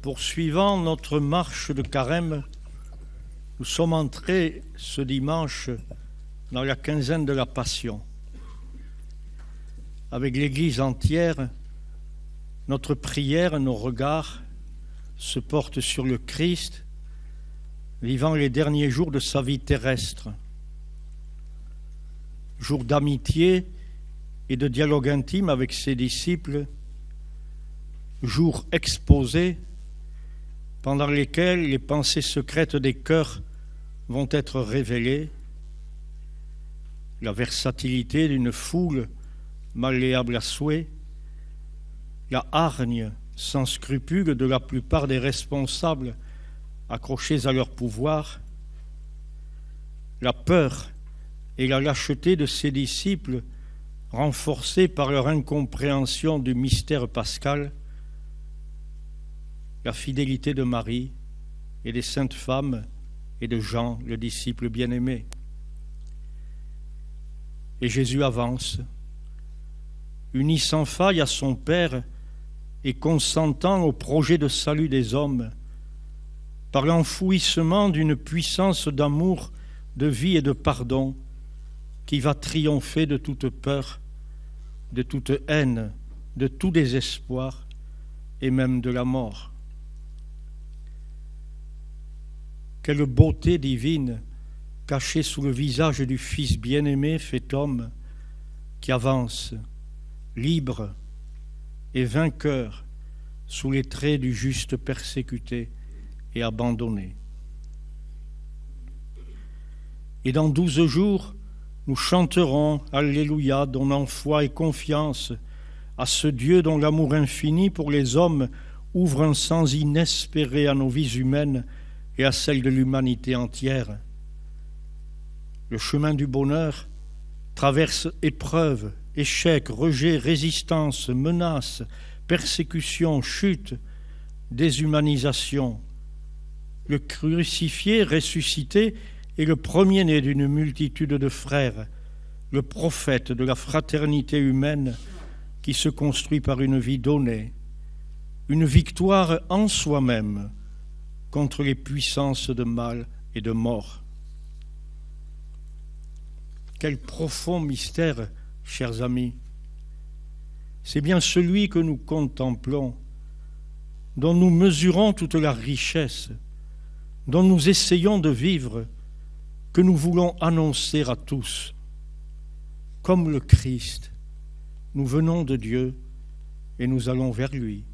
Poursuivant notre marche de carême, nous sommes entrés ce dimanche dans la quinzaine de la Passion. Avec l'Église entière, notre prière, nos regards se portent sur le Christ, vivant les derniers jours de sa vie terrestre. Jour d'amitié et de dialogue intime avec ses disciples, jours exposés pendant lesquels les pensées secrètes des cœurs vont être révélées, la versatilité d'une foule malléable à souhait, la hargne sans scrupule de la plupart des responsables accrochés à leur pouvoir, la peur et la lâcheté de ses disciples renforcés par leur incompréhension du mystère pascal, la fidélité de Marie et des saintes femmes et de Jean, le disciple bien-aimé. Et Jésus avance, uni sans faille à son Père et consentant au projet de salut des hommes, par l'enfouissement d'une puissance d'amour, de vie et de pardon qui va triompher de toute peur, de toute haine, de tout désespoir et même de la mort. Quelle beauté divine cachée sous le visage du Fils bien-aimé fait homme qui avance, libre et vainqueur sous les traits du juste persécuté et abandonné. Et dans 12 jours, nous chanterons Alléluia, donnant foi et confiance à ce Dieu dont l'amour infini pour les hommes ouvre un sens inespéré à nos vies humaines et à celle de l'humanité entière. Le chemin du bonheur traverse épreuves, échecs, rejets, résistances, menaces, persécutions, chutes, déshumanisation. Le crucifié, ressuscité, est le premier-né d'une multitude de frères, le prophète de la fraternité humaine qui se construit par une vie donnée, une victoire en soi-même contre les puissances de mal et de mort. Quel profond mystère, chers amis! C'est bien celui que nous contemplons, dont nous mesurons toute la richesse, dont nous essayons de vivre, que nous voulons annoncer à tous. Comme le Christ, nous venons de Dieu et nous allons vers lui.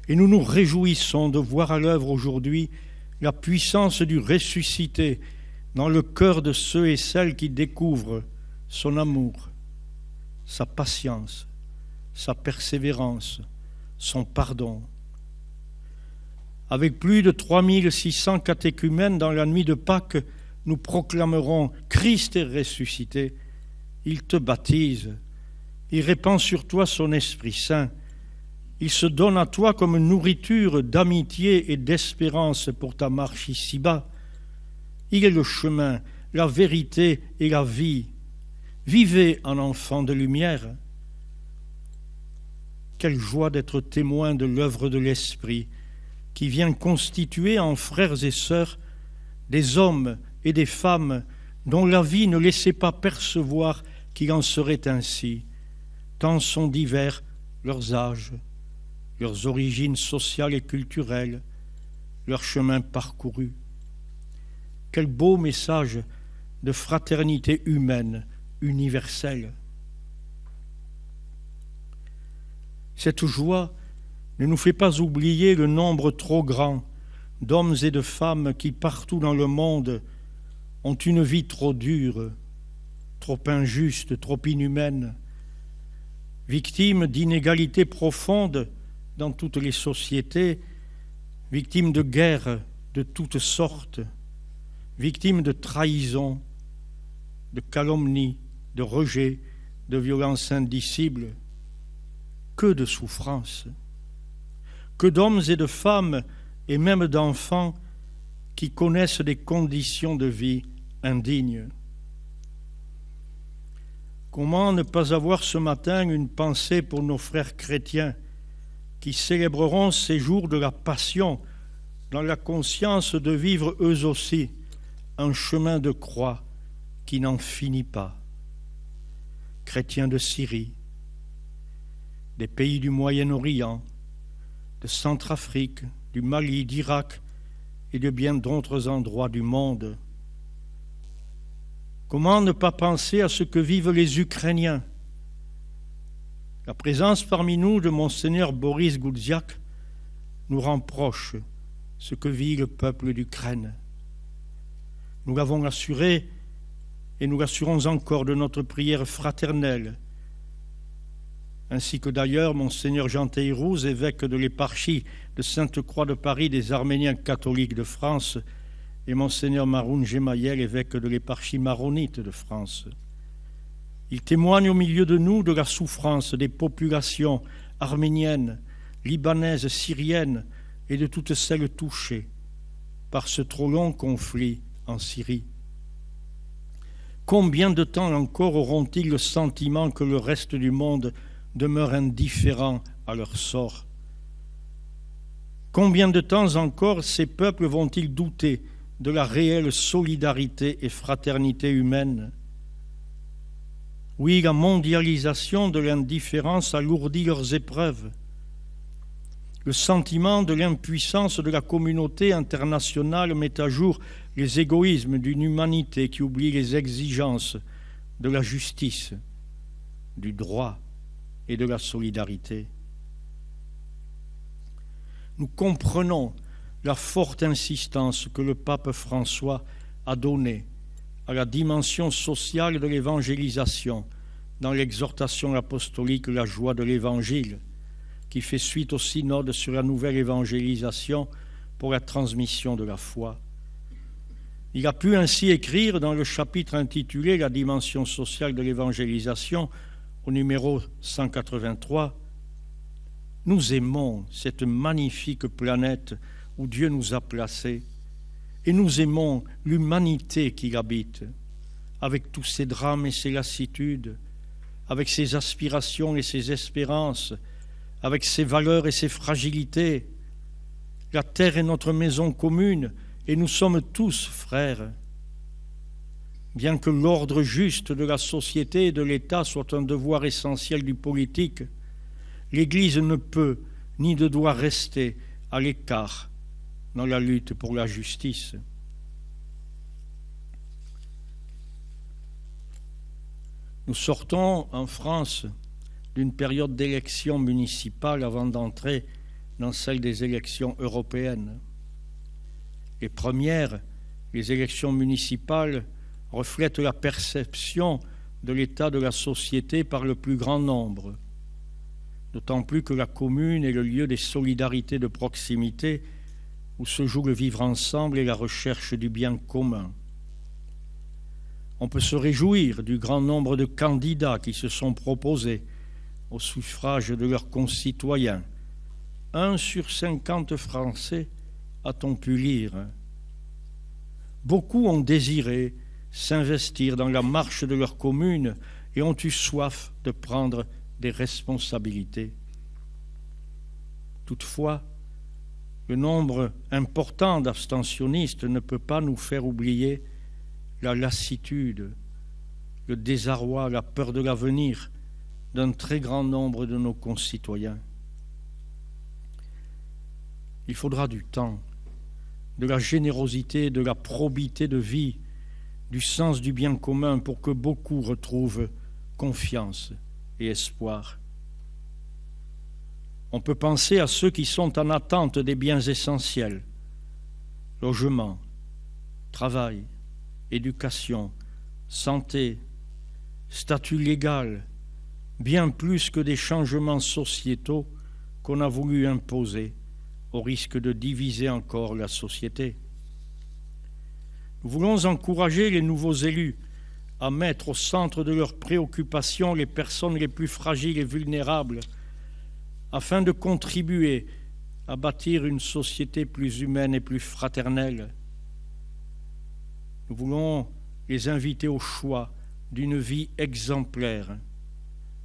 Et nous nous réjouissons de voir à l'œuvre aujourd'hui la puissance du ressuscité dans le cœur de ceux et celles qui découvrent son amour, sa patience, sa persévérance, son pardon. Avec plus de 3600 catéchumènes dans la nuit de Pâques, nous proclamerons « Christ est ressuscité ». Il te baptise, il répand sur toi son Esprit Saint, il se donne à toi comme nourriture d'amitié et d'espérance pour ta marche ici-bas. Il est le chemin, la vérité et la vie. Vivez en enfant de lumière. Quelle joie d'être témoin de l'œuvre de l'Esprit qui vient constituer en frères et sœurs des hommes et des femmes dont la vie ne laissait pas percevoir qu'il en serait ainsi, tant sont divers leurs âges, leurs origines sociales et culturelles, leur chemin parcouru. Quel beau message de fraternité humaine universelle. Cette joie ne nous fait pas oublier le nombre trop grand d'hommes et de femmes qui, partout dans le monde, ont une vie trop dure, trop injuste, trop inhumaine, victimes d'inégalités profondes dans toutes les sociétés, victimes de guerres de toutes sortes, victimes de trahison, de calomnie, de rejet, de violences indicibles. Que de souffrances! Que d'hommes et de femmes, et même d'enfants, qui connaissent des conditions de vie indignes. Comment ne pas avoir ce matin une pensée pour nos frères chrétiens qui célébreront ces jours de la Passion dans la conscience de vivre eux aussi un chemin de croix qui n'en finit pas. Chrétiens de Syrie, des pays du Moyen-Orient, de Centrafrique, du Mali, d'Irak et de bien d'autres endroits du monde. Comment ne pas penser à ce que vivent les Ukrainiens? La présence parmi nous de Monseigneur Boris Goudziak nous rend proches ce que vit le peuple d'Ukraine. Nous l'avons assuré et nous l'assurons encore de notre prière fraternelle, ainsi que d'ailleurs Monseigneur Jean Théirouz, évêque de l'éparchie de Sainte-Croix de Paris des Arméniens catholiques de France, et Monseigneur Maroun Gemayel, évêque de l'éparchie maronite de France. Il témoigne au milieu de nous de la souffrance des populations arméniennes, libanaises, syriennes et de toutes celles touchées par ce trop long conflit en Syrie. Combien de temps encore auront-ils le sentiment que le reste du monde demeure indifférent à leur sort? Combien de temps encore ces peuples vont-ils douter de la réelle solidarité et fraternité humaine? Oui, la mondialisation de l'indifférence alourdit leurs épreuves. Le sentiment de l'impuissance de la communauté internationale met à jour les égoïsmes d'une humanité qui oublie les exigences de la justice, du droit et de la solidarité. Nous comprenons la forte insistance que le pape François a donnée à la dimension sociale de l'évangélisation dans l'exhortation apostolique La joie de l'Évangile, qui fait suite au synode sur la nouvelle évangélisation pour la transmission de la foi. Il a pu ainsi écrire dans le chapitre intitulé La dimension sociale de l'évangélisation, au numéro 183, « Nous aimons cette magnifique planète où Dieu nous a placés, et nous aimons l'humanité qui l'habite, avec tous ses drames et ses lassitudes, avec ses aspirations et ses espérances, avec ses valeurs et ses fragilités. La terre est notre maison commune, et nous sommes tous frères. Bien que l'ordre juste de la société et de l'État soit un devoir essentiel du politique, l'Église ne peut ni ne doit rester à l'écart dans la lutte pour la justice. Nous sortons en France d'une période d'élections municipales avant d'entrer dans celle des élections européennes. Les premières, les élections municipales, reflètent la perception de l'état de la société par le plus grand nombre, d'autant plus que la commune est le lieu des solidarités de proximité où se joue le vivre ensemble et la recherche du bien commun. On peut se réjouir du grand nombre de candidats qui se sont proposés au suffrage de leurs concitoyens. 1 sur 50 Français a-t-on pu lire. Beaucoup ont désiré s'investir dans la marche de leur commune et ont eu soif de prendre des responsabilités. Toutefois, le nombre important d'abstentionnistes ne peut pas nous faire oublier la lassitude, le désarroi, la peur de l'avenir d'un très grand nombre de nos concitoyens. Il faudra du temps, de la générosité, de la probité de vie, du sens du bien commun pour que beaucoup retrouvent confiance et espoir. On peut penser à ceux qui sont en attente des biens essentiels, logement, travail, éducation, santé, statut légal, bien plus que des changements sociétaux qu'on a voulu imposer au risque de diviser encore la société. Nous voulons encourager les nouveaux élus à mettre au centre de leurs préoccupations les personnes les plus fragiles et vulnérables, afin de contribuer à bâtir une société plus humaine et plus fraternelle. Nous voulons les inviter au choix d'une vie exemplaire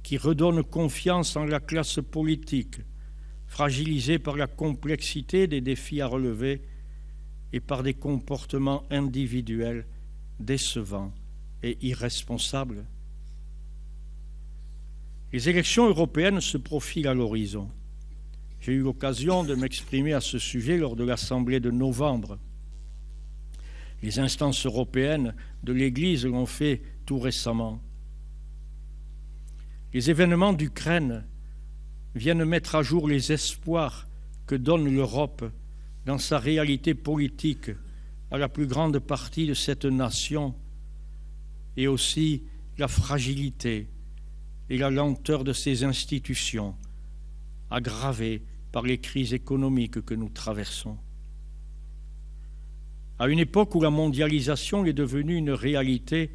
qui redonne confiance en la classe politique, fragilisés par la complexité des défis à relever et par des comportements individuels décevants et irresponsables. Les élections européennes se profilent à l'horizon. J'ai eu l'occasion de m'exprimer à ce sujet lors de l'Assemblée de novembre. Les instances européennes de l'Église l'ont fait tout récemment. Les événements d'Ukraine viennent mettre à jour les espoirs que donne l'Europe dans sa réalité politique à la plus grande partie de cette nation, et aussi la fragilité et la lenteur de ses institutions, aggravées par les crises économiques que nous traversons. À une époque où la mondialisation est devenue une réalité,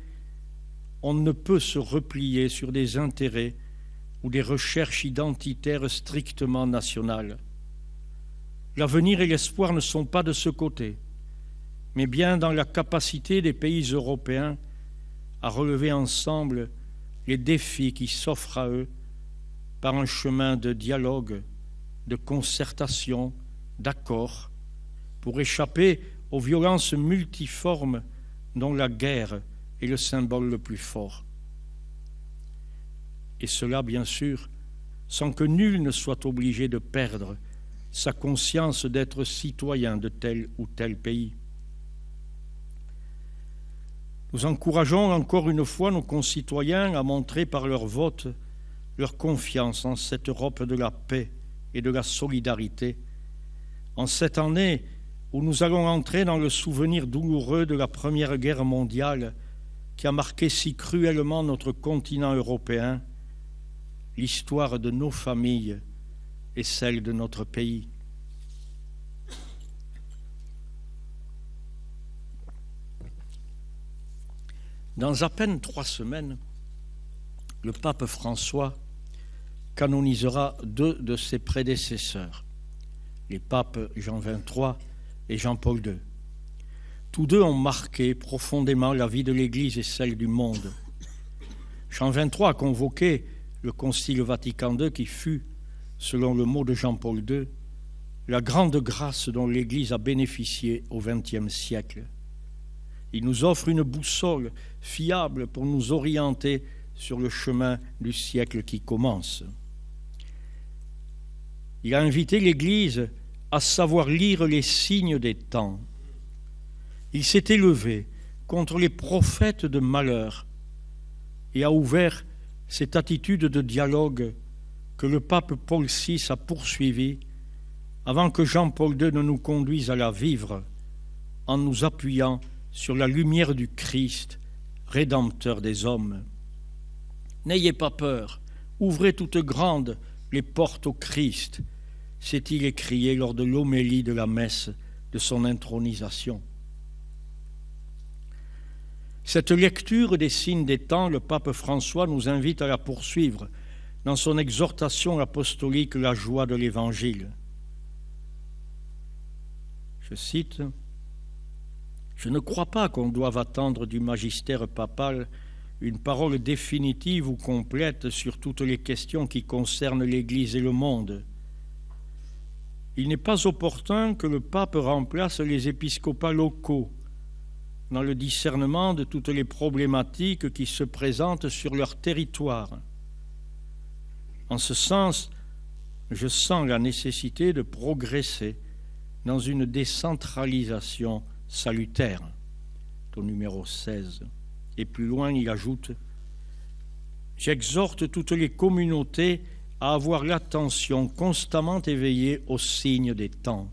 on ne peut se replier sur des intérêts ou des recherches identitaires strictement nationales. L'avenir et l'espoir ne sont pas de ce côté, mais bien dans la capacité des pays européens à relever ensemble les défis qui s'offrent à eux par un chemin de dialogue, de concertation, d'accord, pour échapper aux violences multiformes dont la guerre est le symbole le plus fort. Et cela, bien sûr, sans que nul ne soit obligé de perdre sa conscience d'être citoyen de tel ou tel pays. Nous encourageons encore une fois nos concitoyens à montrer par leur vote leur confiance en cette Europe de la paix et de la solidarité, en cette année où nous allons entrer dans le souvenir douloureux de la Première Guerre mondiale qui a marqué si cruellement notre continent européen, l'histoire de nos familles et celle de notre pays. Dans à peine 3 semaines, le pape François canonisera 2 de ses prédécesseurs, les papes Jean XXIII et Jean-Paul II. Tous 2 ont marqué profondément la vie de l'Église et celle du monde. Jean XXIII a convoqué le Concile Vatican II qui fut, selon le mot de Jean-Paul II, la grande grâce dont l'Église a bénéficié au XXe siècle. Il nous offre une boussole fiable pour nous orienter sur le chemin du siècle qui commence. Il a invité l'Église à savoir lire les signes des temps. Il s'est élevé contre les prophètes de malheur et a ouvert cette attitude de dialogue que le pape Paul VI a poursuivie avant que Jean-Paul II ne nous conduise à la vivre en nous appuyant sur la lumière du Christ, rédempteur des hommes. N'ayez pas peur, ouvrez toutes grandes les portes au Christ, s'est-il écrié lors de l'homélie de la messe de son intronisation. Cette lecture des signes des temps, le pape François nous invite à la poursuivre dans son exhortation apostolique « La joie de l'Évangile ». Je cite « Je ne crois pas qu'on doive attendre du magistère papal une parole définitive ou complète sur toutes les questions qui concernent l'Église et le monde. Il n'est pas opportun que le pape remplace les épiscopats locaux dans le discernement de toutes les problématiques qui se présentent sur leur territoire. En ce sens, je sens la nécessité de progresser dans une décentralisation salutaire, au numéro 16. Et plus loin, il ajoute « J'exhorte toutes les communautés à avoir l'attention constamment éveillée aux signes des temps. »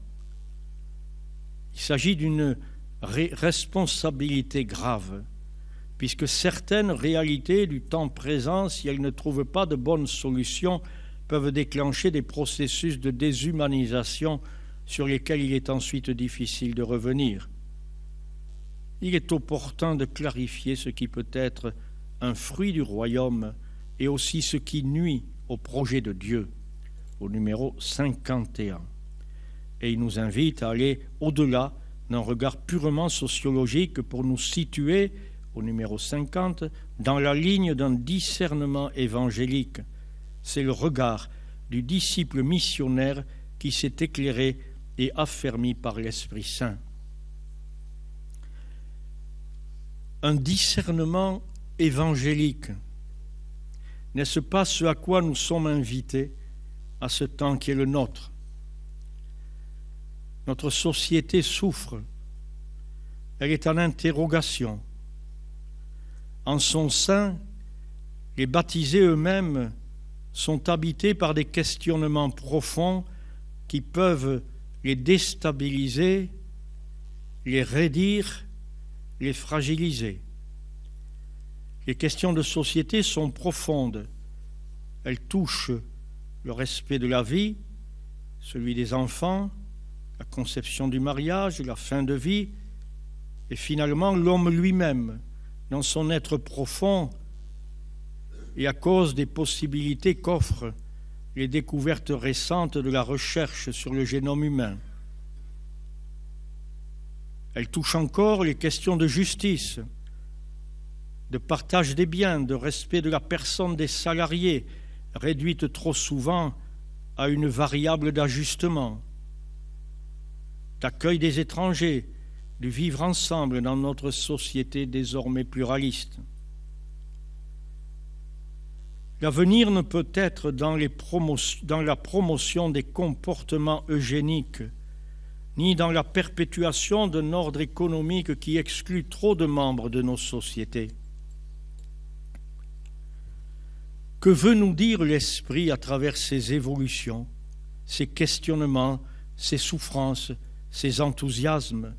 Il s'agit d'une responsabilité grave, puisque certaines réalités du temps présent, si elles ne trouvent pas de bonnes solutions, peuvent déclencher des processus de déshumanisation sur lesquels il est ensuite difficile de revenir. Il est opportun de clarifier ce qui peut être un fruit du royaume et aussi ce qui nuit au projet de Dieu, au numéro 51. Et il nous invite à aller au-delà d'un regard purement sociologique pour nous situer, au numéro 50, dans la ligne d'un discernement évangélique. C'est le regard du disciple missionnaire qui s'est éclairé et affermi par l'Esprit Saint. Un discernement évangélique, n'est-ce pas ce à quoi nous sommes invités à ce temps qui est le nôtre? Notre société souffre, elle est en interrogation. En son sein, les baptisés eux-mêmes sont habités par des questionnements profonds qui peuvent les déstabiliser, les raidir, les fragiliser. Les questions de société sont profondes. Elles touchent le respect de la vie, celui des enfants, la conception du mariage, la fin de vie, et finalement l'homme lui-même, dans son être profond, et à cause des possibilités qu'offrent les découvertes récentes de la recherche sur le génome humain. Elle touche encore les questions de justice, de partage des biens, de respect de la personne des salariés, réduite trop souvent à une variable d'ajustement, d'accueil des étrangers, de vivre ensemble dans notre société désormais pluraliste. L'avenir ne peut être dans la promotion des comportements eugéniques, ni dans la perpétuation d'un ordre économique qui exclut trop de membres de nos sociétés. Que veut nous dire l'Esprit à travers ces évolutions, ces questionnements, ces souffrances, ces enthousiasmes?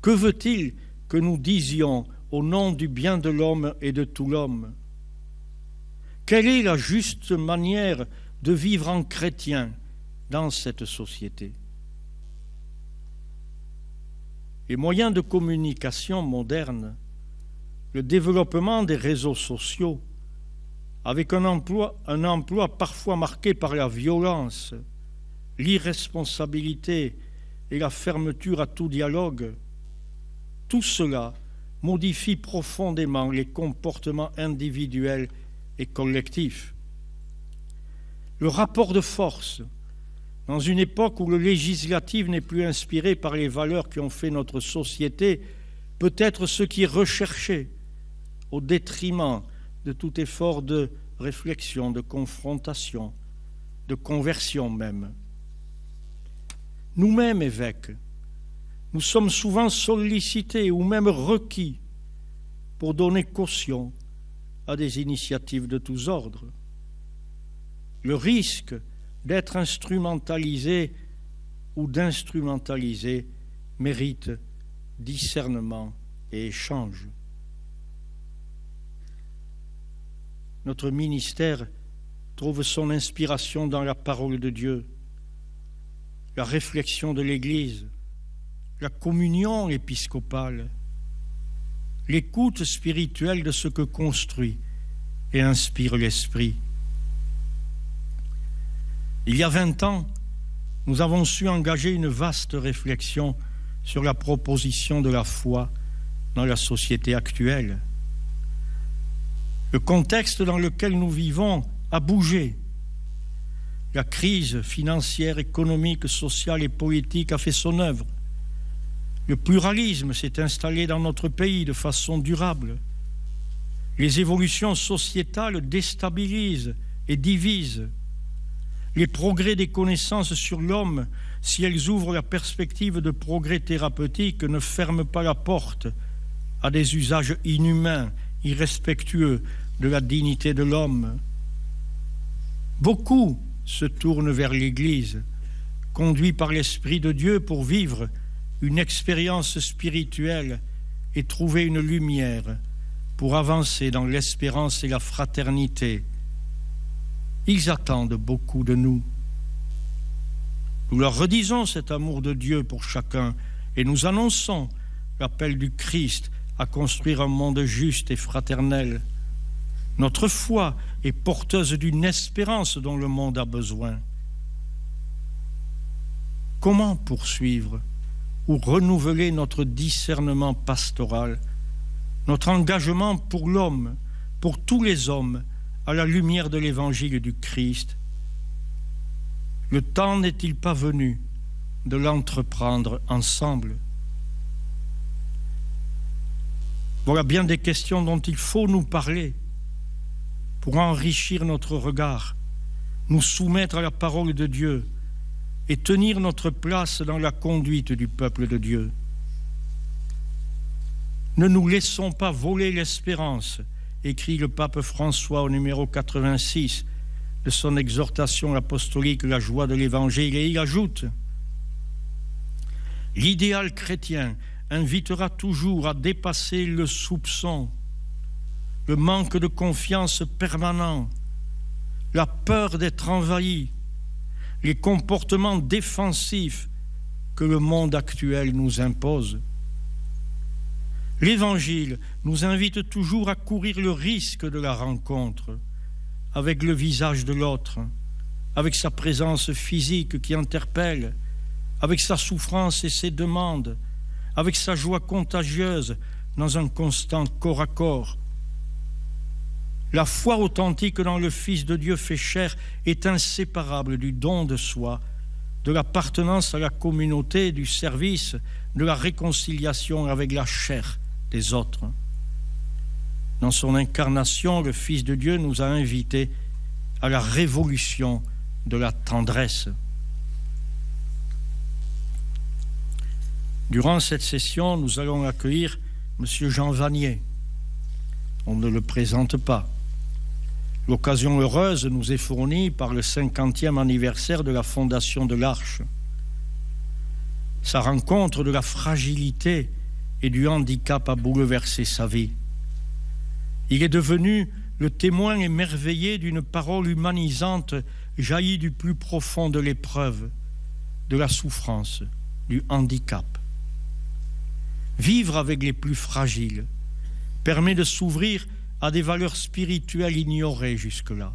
Que veut-il que nous disions au nom du bien de l'homme et de tout l'homme? Quelle est la juste manière de vivre en chrétien dans cette société? Les moyens de communication modernes, le développement des réseaux sociaux, avec un emploi parfois marqué par la violence, l'irresponsabilité et la fermeture à tout dialogue, tout cela modifie profondément les comportements individuels et collectifs. Le rapport de force, dans une époque où le législatif n'est plus inspiré par les valeurs qui ont fait notre société, peut être ce qui est recherché au détriment de tout effort de réflexion, de confrontation, de conversion même. Nous-mêmes, évêques, nous sommes souvent sollicités ou même requis pour donner caution à des initiatives de tous ordres. Le risque d'être instrumentalisé ou d'instrumentaliser mérite discernement et échange. Notre ministère trouve son inspiration dans la parole de Dieu, la réflexion de l'Église, la communion épiscopale, l'écoute spirituelle de ce que construit et inspire l'Esprit. Il y a 20 ans, nous avons su engager une vaste réflexion sur la proposition de la foi dans la société actuelle. Le contexte dans lequel nous vivons a bougé. La crise financière, économique, sociale et politique a fait son œuvre. Le pluralisme s'est installé dans notre pays de façon durable. Les évolutions sociétales déstabilisent et divisent. Les progrès des connaissances sur l'homme, si elles ouvrent la perspective de progrès thérapeutiques, ne ferment pas la porte à des usages inhumains, irrespectueux de la dignité de l'homme. Beaucoup se tournent vers l'Église, conduits par l'Esprit de Dieu pour vivre une expérience spirituelle et trouver une lumière pour avancer dans l'espérance et la fraternité. Ils attendent beaucoup de nous. Nous leur redisons cet amour de Dieu pour chacun et nous annonçons l'appel du Christ à construire un monde juste et fraternel. Notre foi est porteuse d'une espérance dont le monde a besoin. Comment poursuivre ou renouveler notre discernement pastoral, notre engagement pour l'homme, pour tous les hommes, à la lumière de l'évangile du Christ? Le temps n'est-il pas venu de l'entreprendre ensemble? Voilà bien des questions dont il faut nous parler pour enrichir notre regard, nous soumettre à la parole de Dieu et tenir notre place dans la conduite du peuple de Dieu. Ne nous laissons pas voler l'espérance, écrit le pape François au numéro 86 de son exhortation apostolique La joie de l'Évangile, et il ajoute: l'idéal chrétien invitera toujours à dépasser le soupçon, le manque de confiance permanent, la peur d'être envahi, les comportements défensifs que le monde actuel nous impose. L'Évangile nous invite toujours à courir le risque de la rencontre avec le visage de l'autre, avec sa présence physique qui interpelle, avec sa souffrance et ses demandes, avec sa joie contagieuse dans un constant corps à corps. La foi authentique dans le Fils de Dieu fait chair est inséparable du don de soi, de l'appartenance à la communauté, du service, de la réconciliation avec la chair des autres. Dans son incarnation, le Fils de Dieu nous a invités à la révolution de la tendresse. Durant cette session, nous allons accueillir M. Jean Vanier. On ne le présente pas. L'occasion heureuse nous est fournie par le 50e anniversaire de la fondation de l'Arche. Sa rencontre de la fragilité et du handicap a bouleversé sa vie. Il est devenu le témoin émerveillé d'une parole humanisante jaillie du plus profond de l'épreuve, de la souffrance, du handicap. Vivre avec les plus fragiles permet de s'ouvrir à des valeurs spirituelles ignorées jusque-là.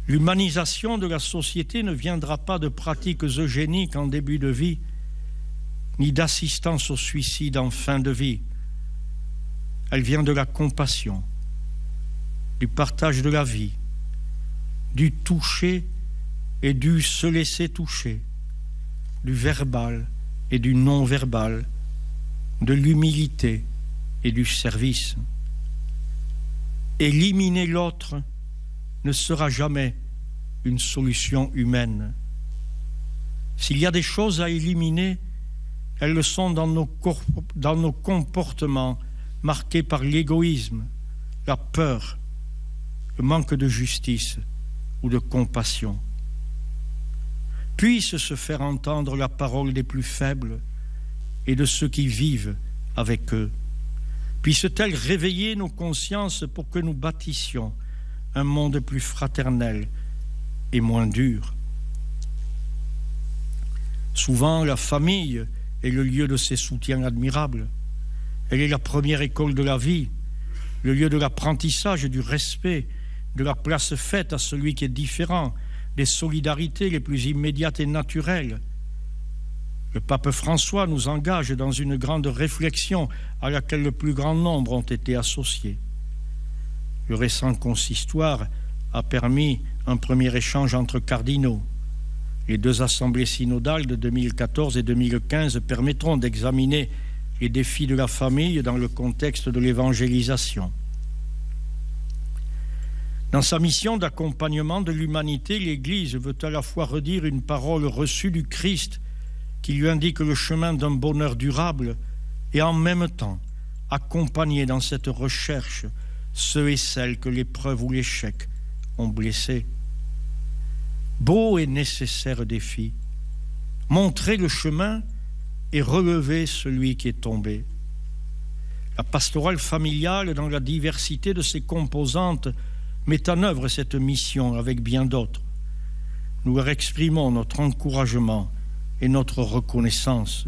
L'humanisation de la société ne viendra pas de pratiques eugéniques en début de vie, ni d'assistance au suicide en fin de vie. Elle vient de la compassion, du partage de la vie, du toucher et du se laisser toucher, du verbal et du non-verbal, de l'humilité et du service. Éliminer l'autre ne sera jamais une solution humaine. S'il y a des choses à éliminer, elles le sont dans nos comportements marqués par l'égoïsme, la peur, le manque de justice ou de compassion. Puisse se faire entendre la parole des plus faibles et de ceux qui vivent avec eux. Puisse-t-elle réveiller nos consciences pour que nous bâtissions un monde plus fraternel et moins dur. Souvent, la famille est le lieu de ces soutiens admirables. Elle est la première école de la vie, le lieu de l'apprentissage, du respect, de la place faite à celui qui est différent, des solidarités les plus immédiates et naturelles. Le pape François nous engage dans une grande réflexion à laquelle le plus grand nombre ont été associés. Le récent consistoire a permis un premier échange entre cardinaux. Les deux assemblées synodales de 2014 et 2015 permettront d'examiner les défis de la famille dans le contexte de l'évangélisation. Dans sa mission d'accompagnement de l'humanité, l'Église veut à la fois redire une parole reçue du Christ qui lui indique le chemin d'un bonheur durable et en même temps accompagner dans cette recherche ceux et celles que l'épreuve ou l'échec ont blessés. Beau et nécessaire défi, montrer le chemin et relever celui qui est tombé. La pastorale familiale, dans la diversité de ses composantes, met en œuvre cette mission avec bien d'autres. Nous leur exprimons notre encouragement et notre reconnaissance.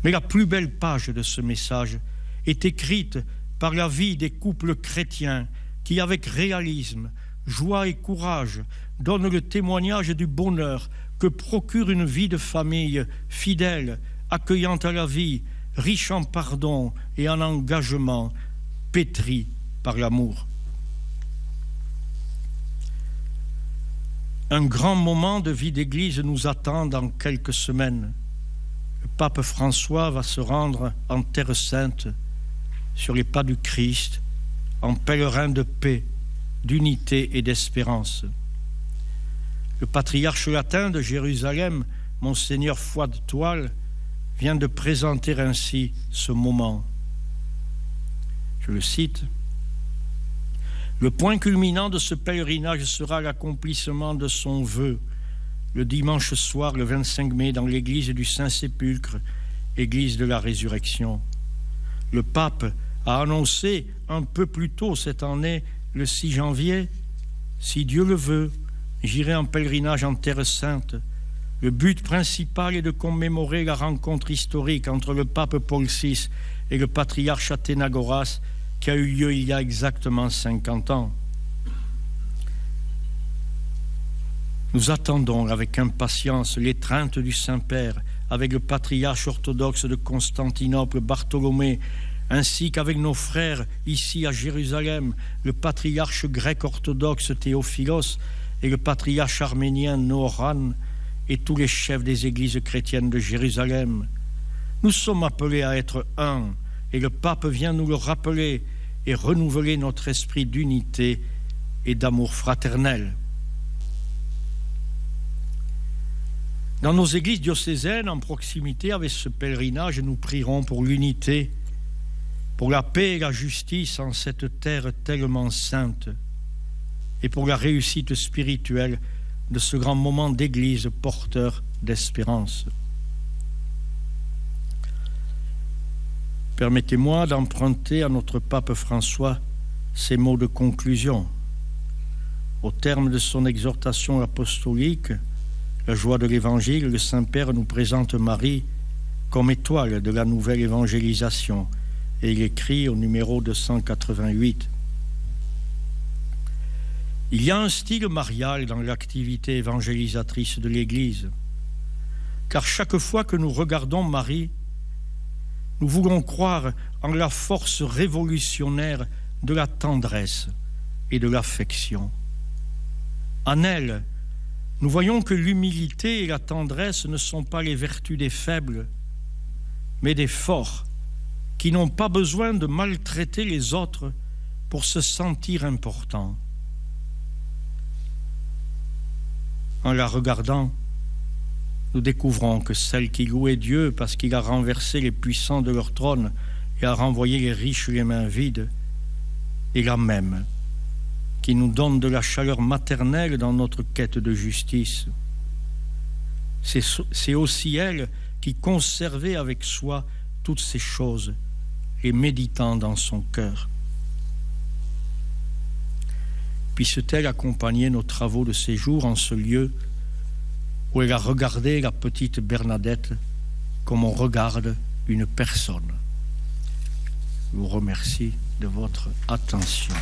Mais la plus belle page de ce message est écrite par la vie des couples chrétiens qui, avec réalisme, joie et courage, donnent le témoignage du bonheur que procure une vie de famille fidèle, accueillante à la vie, riche en pardon et en engagement, pétrie par l'amour. Un grand moment de vie d'Église nous attend dans quelques semaines. Le pape François va se rendre en Terre Sainte, sur les pas du Christ, en pèlerin de paix, d'unité et d'espérance. Le patriarche latin de Jérusalem, Monseigneur Foy de Toile, vient de présenter ainsi ce moment. Je le cite. Le point culminant de ce pèlerinage sera l'accomplissement de son vœu, le dimanche soir, le 25 mai, dans l'église du Saint-Sépulcre, église de la Résurrection. Le pape a annoncé un peu plus tôt cette année, le 6 janvier, « Si Dieu le veut, j'irai en pèlerinage en Terre Sainte. Le but principal est de commémorer la rencontre historique entre le pape Paul VI et le patriarche Athénagoras, qui a eu lieu il y a exactement 50 ans. Nous attendons avec impatience l'étreinte du Saint-Père avec le patriarche orthodoxe de Constantinople, Bartholomée, ainsi qu'avec nos frères ici à Jérusalem, le patriarche grec orthodoxe Théophilos et le patriarche arménien Noran et tous les chefs des églises chrétiennes de Jérusalem. Nous sommes appelés à être un, et le pape vient nous le rappeler et renouveler notre esprit d'unité et d'amour fraternel. Dans nos églises diocésaines, en proximité avec ce pèlerinage, nous prierons pour l'unité, pour la paix et la justice en cette terre tellement sainte, et pour la réussite spirituelle de ce grand moment d'église porteur d'espérance. Permettez-moi d'emprunter à notre pape François ces mots de conclusion. Au terme de son exhortation apostolique, la joie de l'Évangile, le Saint-Père nous présente Marie comme étoile de la nouvelle évangélisation, et il écrit au numéro 288. Il y a un style marial dans l'activité évangélisatrice de l'Église, car chaque fois que nous regardons Marie, nous voulons croire en la force révolutionnaire de la tendresse et de l'affection. En elle, nous voyons que l'humilité et la tendresse ne sont pas les vertus des faibles, mais des forts, qui n'ont pas besoin de maltraiter les autres pour se sentir importants. En la regardant, nous découvrons que celle qui louait Dieu parce qu'il a renversé les puissants de leur trône et a renvoyé les riches les mains vides est la même qui nous donne de la chaleur maternelle dans notre quête de justice. C'est aussi elle qui conservait avec soi toutes ces choses, les méditant dans son cœur. Puisse-t-elle accompagner nos travaux de séjour en ce lieu où elle a regardé la petite Bernadette comme on regarde une personne. Je vous remercie de votre attention.